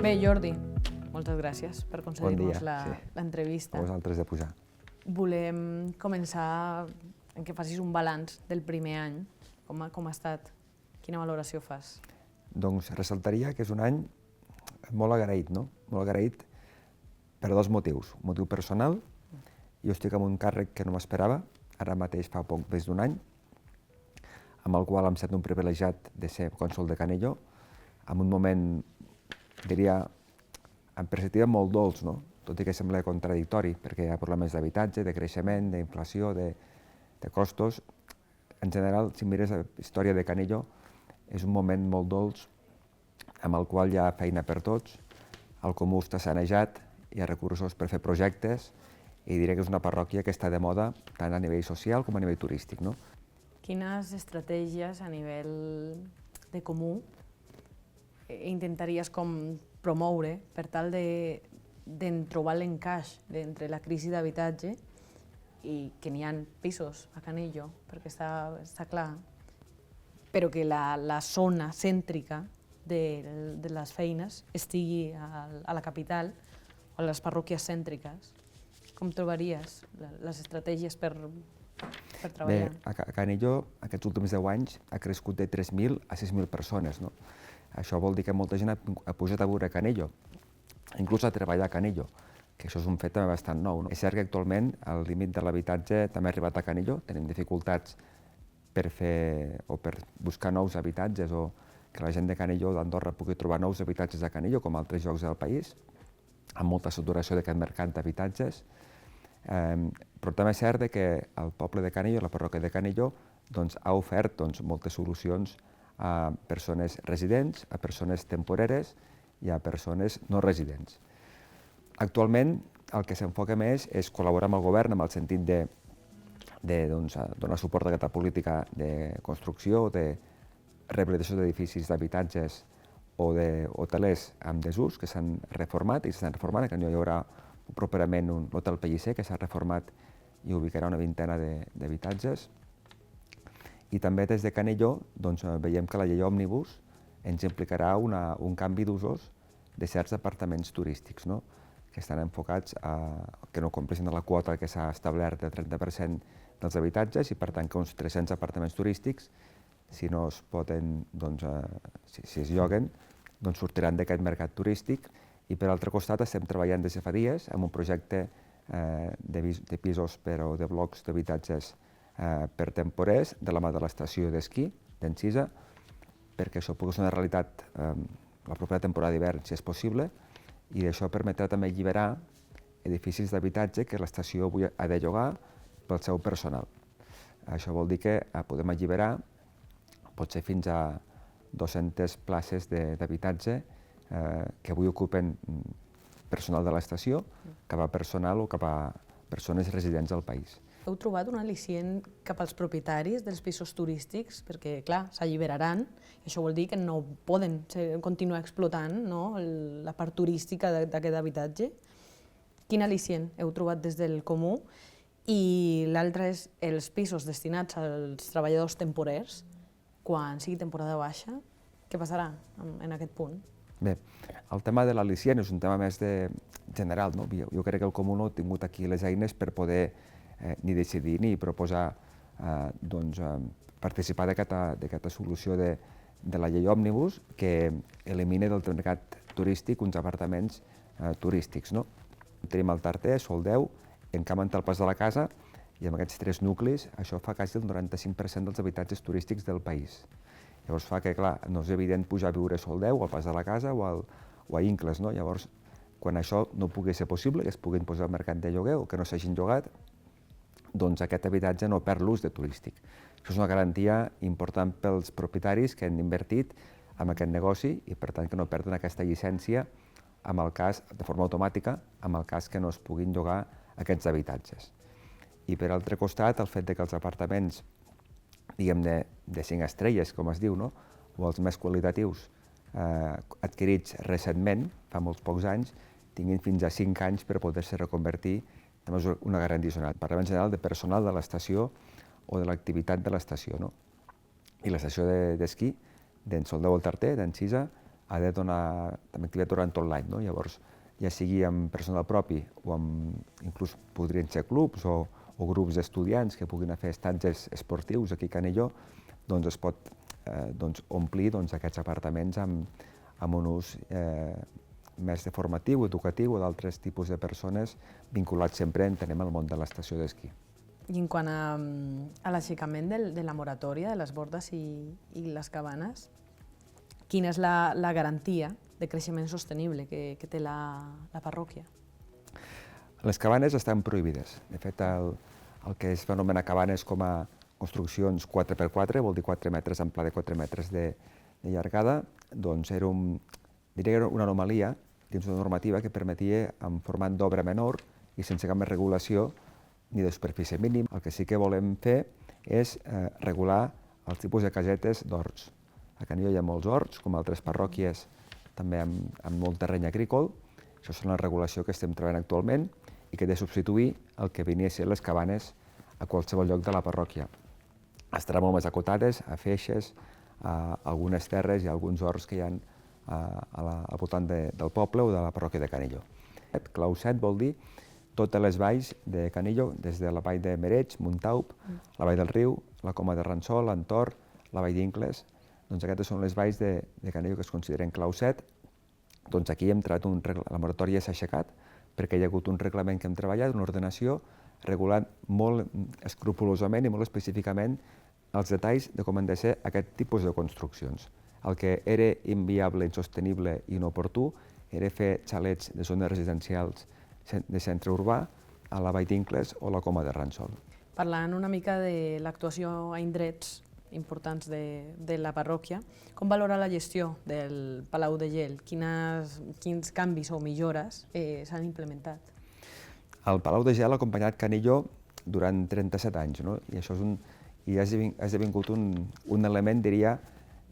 Bé, Jordi, moltes gràcies per concedir-nos Bon dia, l'entrevista. A vosaltres de pujar. Volem començar en què facis un balanç del primer any. Com ha estat? Quina valoració fas? Doncs ressaltaria que és un any molt agraït, no? Molt agraït per dos motius. Un motiu personal, jo estic en un càrrec que no m'esperava, ara mateix fa poc més d'un any, amb el qual em sento un privilegiat de ser cònsol de Canello, en un moment, diria, en perspectiva molt dolç, no? Tot i que sembla contradictori, perquè hi ha problemes d'habitatge, de creixement, d'inflació, de costos. En general, si mires la història de Canello, és un moment molt dolç, amb el qual hi ha feina per tots, el comú està sanejat, hi ha recursos per fer projectes, i diré que és una parròquia que està de moda tant a nivell social com a nivell turístic, no? Quines estratègies a nivell de comú intentaries com promoure per tal de trobar l'encaix entre la crisi d'habitatge i que n'hi ha pisos a Canello, perquè està clar, però que la zona cèntrica de les feines estigui a la capital o a les parròquies cèntriques. Com trobaries les estratègies per treballar? Bé, a Canello aquests últims 10 anys ha crescut de 3.000 a 6.000 persones, no? Això vol dir que molta gent ha pujat a viure a Canello, inclús a treballar a Canello, que això és un fet també bastant nou, no? És cert que actualment el límit de l'habitatge també ha arribat a Canello, tenim dificultats per buscar nous habitatges o que la gent de Canello d'Andorra pugui trobar nous habitatges a Canello, com a altres llocs del país, amb molta saturació d'aquest mercat d'habitatges. Però també és cert que el poble de Canello, la parròquia de Canello, ha ofert moltes solucions a persones residents, a persones temporeres i a persones no residents. Actualment, el que s'enfoca més és col·laborar amb el govern en el sentit de donar suport a aquesta política de construcció, de rehabilitació d'edificis d'habitatges o d'hotelers amb desús que s'han reformat i s'estan reformant. A Canello hi haurà properament un hotel Pellicer que s'ha reformat i ubicarà una vintena d'habitatges. I també des de Canello veiem que la llei Òmnibus ens implicarà un canvi d'usos de certs apartaments turístics, no? Que estan enfocats que no compleixen la quota que s'ha establert del 30% dels habitatges i per tant que uns 300 apartaments turístics, si no es poden, si es lloguen, sortiran d'aquest mercat turístic. I per altre costat estem treballant des de fa dies en un projecte de pisos o de blocs d'habitatges per temporers de la mà de l'estació d'esquí d'Encisa, perquè això pugui ser una realitat la propera temporada d'hivern, si és possible, i això permetrà també alliberar edificis d'habitatge que l'estació avui ha de llogar pel seu personal. Això vol dir que podem alliberar potser fins a 200 places d'habitatge que avui ocupen personal de l'estació cap a personal o cap a persones residents del país. Heu trobat un al·licient cap als propietaris dels pisos turístics, perquè, clar, s'alliberaran, i això vol dir que no poden continuar explotant la part turística d'aquest habitatge. Quin al·licient heu trobat des del comú? I l'altre és els pisos destinats als treballadors temporers, quan sigui temporada baixa, què passarà en aquest punt? Bé, el tema de l'al·licient és un tema més general, no? Jo crec que el comú no ha tingut aquí les eines per poder ni decidir ni proposar participar d'aquesta solució de la llei Òmnibus que elimina del mercat turístic uns apartaments turístics. Tenim el Tarter, Soldeu, Encamp al Pas de la Casa, i amb aquests tres nuclis això fa quasi el 95% dels habitatges turístics del país. Llavors fa que, clar, no és evident pujar a viure a Soldeu, al Pas de la Casa o a Incles. Llavors, quan això no pugui ser possible, que es puguin posar al mercat de lloguer o que no s'hagin llogat, doncs aquest habitatge no perd l'ús de turístic. Això és una garantia important pels propietaris que han invertit en aquest negoci i, per tant, que no perden aquesta llicència de forma automàtica en el cas que no es puguin llogar aquests habitatges. I, per altre costat, el fet que els apartaments, diguem, de 5 estrelles, com es diu, o els més qualitatius adquirits recentment, fa molts pocs anys, tinguin fins a 5 anys per poder-se reconvertir, també és una garantia addicional. Parlem en general de personal de l'estació o de l'activitat de l'estació. I l'estació d'esquí d'en Soldeu al Tarter, d'Encisa, ha de donar també activitat durant tot l'any, no? Llavors, ja sigui amb personal propi o inclús podrien ser clubs o grups d'estudiants que puguin fer estatges esportius aquí a Canelló, doncs es pot omplir aquests apartaments amb un ús més de formatiu, educatiu o d'altres tipus de persones vinculats sempre, entenem, al món de l'estació d'esquí. I en quant a l'aixecament de la moratòria de les bordes i les cabanes, quina és la garantia de creixement sostenible que té la parròquia? Les cabanes estan prohibides. De fet, el que es va anomenar cabanes com a construccions 4x4, vol dir 4 metres d'amplada i 4 metres de llargada, doncs era una anomalia dins una normativa que permetia, en format d'obra menor i sense cap més regulació ni de superfície mínim. El que sí que volem fer és regular els tipus de casetes d'horts. A Canelló hi ha molts horts, com altres parròquies, també amb molt terreny agrícola. Això és la regulació que estem treballant actualment i que ha de substituir el que venia a ser les cabanes a qualsevol lloc de la parròquia. Estaran molt més acotades a feixes, a algunes terres i a alguns horts que hi ha al voltant del poble o de la parròquia de Canelló. Clau 7 vol dir totes les valls de Canelló, des de la vall de Mereig, Montaup, la vall del Riu, la Coma de Ransol, Antor, la vall d'Incles. Doncs aquestes són les valls de Canelló que es consideren clau 7. Doncs aquí hem treballat la moratòria s'ha aixecat perquè hi ha hagut un reglament que hem treballat, una ordenació, regulant molt escrupolosament i molt específicament els detalls de com han de ser aquest tipus de construccions. El que era inviable, insostenible i inoportú era fer xalets de zones residencials de centre urbà a la vall d'Incles o la Coma de Ransol. Parlant una mica de l'actuació a indrets importants de la parròquia, com valora la gestió del Palau de Gel? Quins canvis o millores s'han implementat? El Palau de Gel ha acompanyat Canelló durant 37 anys, no? I això ha esdevingut un element, diria,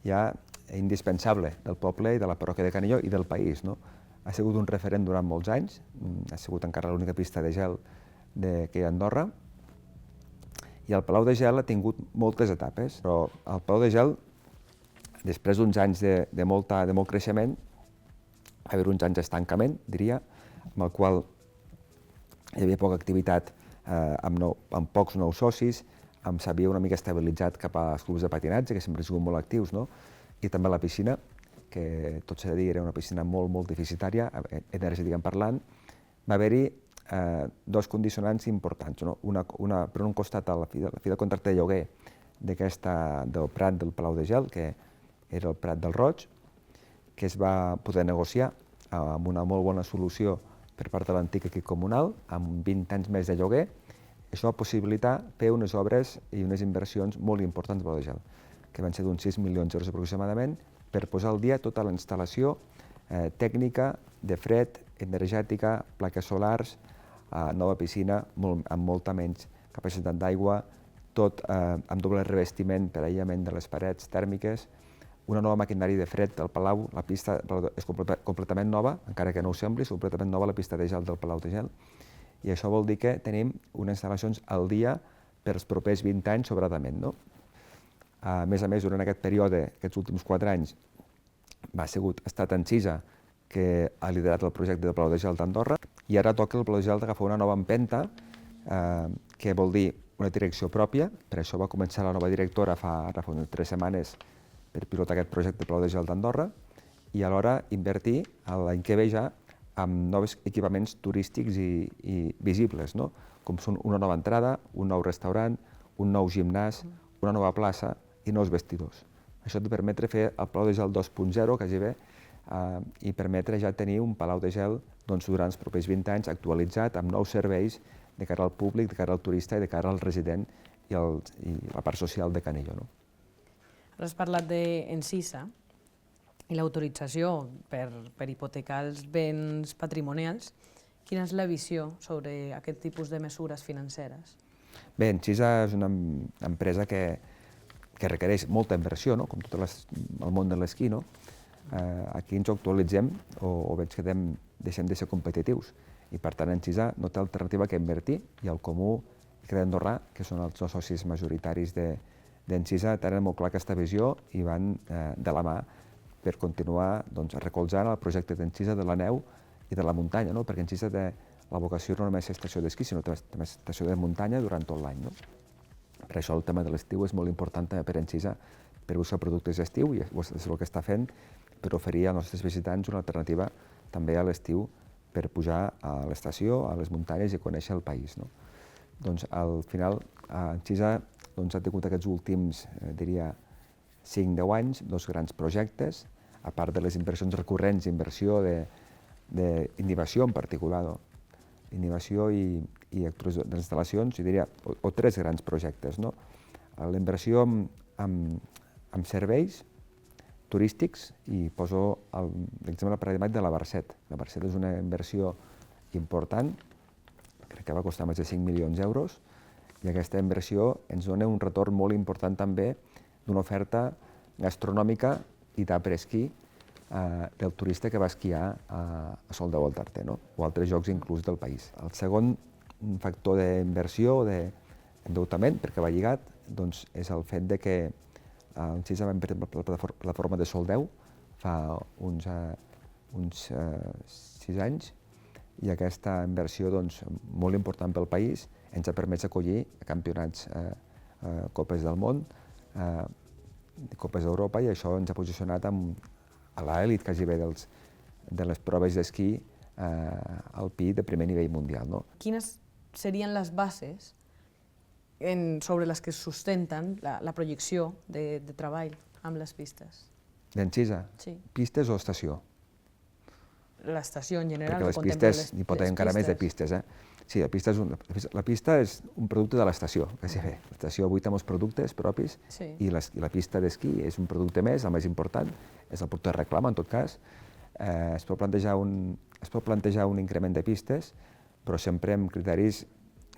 ja indispensable del poble i de la parròquia de Canelló i del país, no? Ha sigut un referent durant molts anys, ha sigut encara l'única pista de gel que hi ha a Andorra, i el Palau de Gel ha tingut moltes etapes, però el Palau de Gel, després d'uns anys de molt creixement, va haver uns anys d'estancament, diria, amb el qual hi havia poca activitat, amb pocs nous socis, s'havia una mica estabilitzat cap als clubs de patinatge, que sempre han sigut molt actius, no? I també la piscina, que tot s'ha de dir era una piscina molt deficitària, energèticament parlant. Va haver-hi dos condicionants importants. Per un costat, a la fi del contracte de lloguer del Prat del Palau de Gel, que era el Prat del Roig, que es va poder negociar amb una molt bona solució per part de l'antic equip comunal, amb 20 anys més de lloguer. Això va possibilitar fer unes obres i unes inversions molt importants al Palau de Gel, que van ser d'uns 6 milions d'euros aproximadament, per posar al dia tota la instal·lació tècnica, de fred, energètica, plaques solars, nova piscina amb molta menys capacitat d'aigua, tot amb doble revestiment per aïllament de les parets tèrmiques, una nova maquinària de fred del Palau, la pista és completament nova, encara que no ho sembli, és completament nova la pista de gel del Palau de Gel, i això vol dir que tenim unes instal·lacions al dia per als propers 20 anys sobradament, no? A més, durant aquest període, aquests últims 4 anys, ha estat Encisa que ha liderat el projecte del Palau de Gel d'Andorra, i ara toca el Palau de Gel d'agafar una nova empenta, que vol dir una direcció pròpia. Per això va començar la nova directora fa unes 3 setmanes per pilotar aquest projecte del Palau de Gel d'Andorra, i alhora invertir l'any que ve ja amb nous equipaments turístics i visibles, no? Com són una nova entrada, un nou restaurant, un nou gimnàs, una nova plaça i nous vestidors. Això et permetre fer el Palau de Gel 2.0, quasi bé, i permetre ja tenir un Palau de Gel durant els propers 20 anys actualitzat amb nous serveis de cara al públic, de cara al turista i de cara al resident i la part social de Canelló. Ara has parlat d'Encisa i l'autorització per hipotecar els béns patrimonials. Quina és la visió sobre aquest tipus de mesures financeres? Bé, Encisa és una empresa que requereix molta inversió, com tot el món de l'esquí. Aquí ens actualitzem o veig que deixem de ser competitius i per tant Encisa no té alternativa que invertir, i el Comú i Crèdit Andorrà, que són els dos socis majoritaris d'Encisa, tenen molt clar aquesta visió i van de la mà per continuar recolzant el projecte d'Encisa de la neu i de la muntanya, no? Perquè Encisa té la vocació no només estació d'esquí, sinó també estació de muntanya durant tot l'any. No? Per això el tema de l'estiu és molt important també per Encisa, per buscar productes d'estiu, i és el que està fent per oferir als nostres visitants una alternativa també a l'estiu per pujar a l'estació, a les muntanyes i conèixer el país. No? Doncs al final, Encisa ha tingut aquests últims, diria, 5-10 anys, dos grans projectes, a part de les inversions recurrents, inversió d'innovació en particular, no? Innovació i actuacions d'instal·lacions, jo diria, o tres grans projectes. No? La inversió en serveis turístics, i poso l'exemple paradigmàtic de la Barset. La Barset és una inversió important, crec que va costar més de 5 milions d'euros, i aquesta inversió ens dona un retorn molt important també d'una oferta gastronòmica i d'apresquí del turista que va esquiar a Sol de Voltarté, no? O altres llocs inclús del país. El segon factor d'inversió o d'endeutament, perquè va lligat, doncs, és el fet de que Encisa va invertir en la plataforma de Sol 10 fa uns 6 anys, i aquesta inversió molt important pel país ens ha permès acollir campionats, Copes del món, Copes d'Europa, i això ens ha posicionat a l'elit quasi bé de les proves d'esquí alpí de primer nivell mundial. No? Quines serien les bases sobre les que es sustenten la projecció de treball amb les pistes? D'Encisa? Sí. Pistes o estació? L'estació en general. Perquè les pistes, n'hi pot haver encara més de pistes. Sí, la pista és un producte de l'estació, quasi bé. L'estació avui té molts productes propis, i la pista d'esquí és un producte més, el més important, és el producte de reclam, en tot cas. Es pot plantejar un increment de pistes, però sempre amb criteris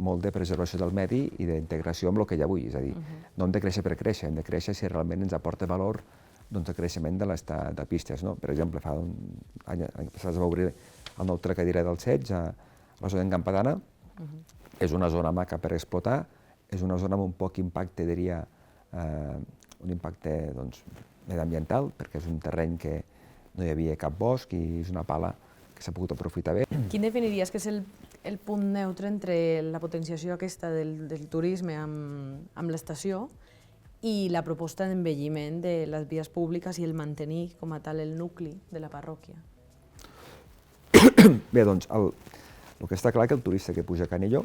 molt de preservació del medi i d'integració amb el que hi ha avui. És a dir, no hem de créixer per créixer, hem de créixer si realment ens aporta valor el creixement de pistes. Per exemple, fa un any passat es va obrir el nou Tracadera del Ceig a la zona d'Encampadana. És una zona maca per explotar, és una zona amb un poc impacte, diria, un impacte mediambiental, perquè és un terreny que no hi havia cap bosc i és una pala que s'ha pogut aprofitar bé. Quin definiries que és el punt neutre entre la potenciació aquesta del turisme amb l'estació i la proposta d'envelliment de les vies públiques i el mantenir com a tal el nucli de la parròquia? Bé, doncs, el que està clar que el turista que puja a Canillo,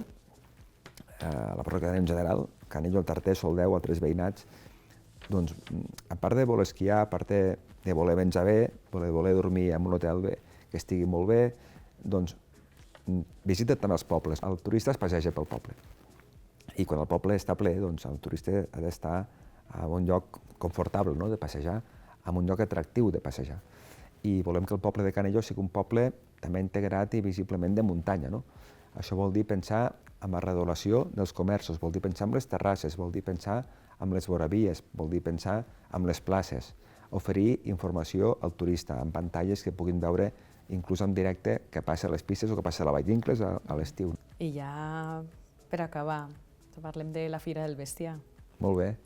a la parròquia en general, Canillo, el Tarter, Soldeu, altres veïnats, doncs, a part de voler esquiar, a part de voler menjar bé, voler dormir en un hotel bé, que estigui molt bé, doncs, visita també els pobles. El turista es passeja pel poble. I quan el poble està ple, doncs el turista ha d'estar en un lloc confortable, no?, de passejar, en un lloc atractiu de passejar. I volem que el poble de Canillo sigui un poble també integrat i visiblement de muntanya, no? Això vol dir pensar en la redolació dels comerços, vol dir pensar en les terrasses, vol dir pensar en les voravies, vol dir pensar en les places, oferir informació al turista en pantalles que puguin veure inclús en directe què passa a les pistes o què passa a la Vall d'Incles a l'estiu. I ja per acabar, parlem de la Fira del Bestiar. Molt bé.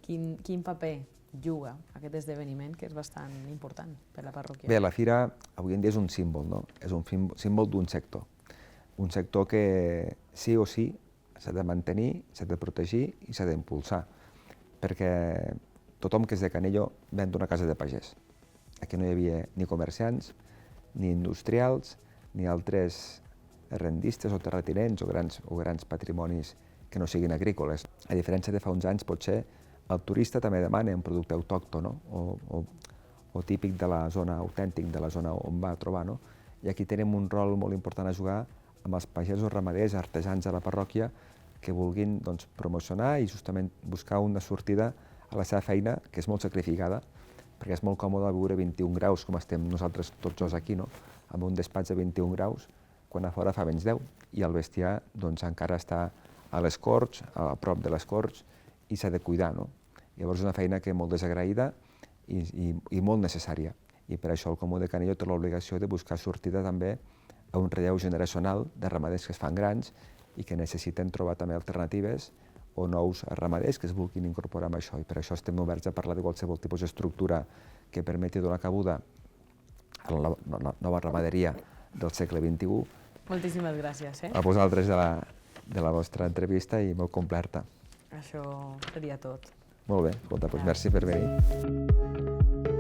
Quin paper juga aquest esdeveniment, que és bastant important per la parròquia? Bé, la Fira avui en dia és un símbol, no? És un símbol d'un sector que sí o sí s'ha de mantenir, s'ha de protegir i s'ha d'impulsar, perquè tothom que és de Canillo ven d'una casa de pagès. Aquí no hi havia ni comerciants, ni industrials, ni altres rendistes o terratinents o grans patrimonis que no siguin agrícoles. A diferència de fa uns anys, potser el turista també demana un producte autòcton o típic de la zona, autèntic de la zona on va a trobar. I aquí tenim un rol molt important a jugar amb els pagesos, ramaders, artesans de la parròquia que vulguin promocionar i justament buscar una sortida a la seva feina, que és molt sacrificada, perquè és molt còmode viure a 21 graus, com estem nosaltres tots dos aquí, amb un despatx de 21 graus, quan a fora fa menys 10, i el bestiar encara està a les corts, a prop de les corts, i s'ha de cuidar. Llavors és una feina que és molt desagraïda i molt necessària. I per això el Comú de Canillo té l'obligació de buscar sortida també a un relleu generacional de ramaders que es fan grans i que necessiten trobar també alternatives o nous ramaders que es vulguin incorporar amb això, i per això estem oberts a parlar de qualsevol tipus d'estructura que permeti donar cabuda a la nova ramaderia del segle XXI. Moltíssimes gràcies. A vosaltres de la vostra entrevista i molt completa. Això seria tot. Molt bé, escolta, doncs merci per venir.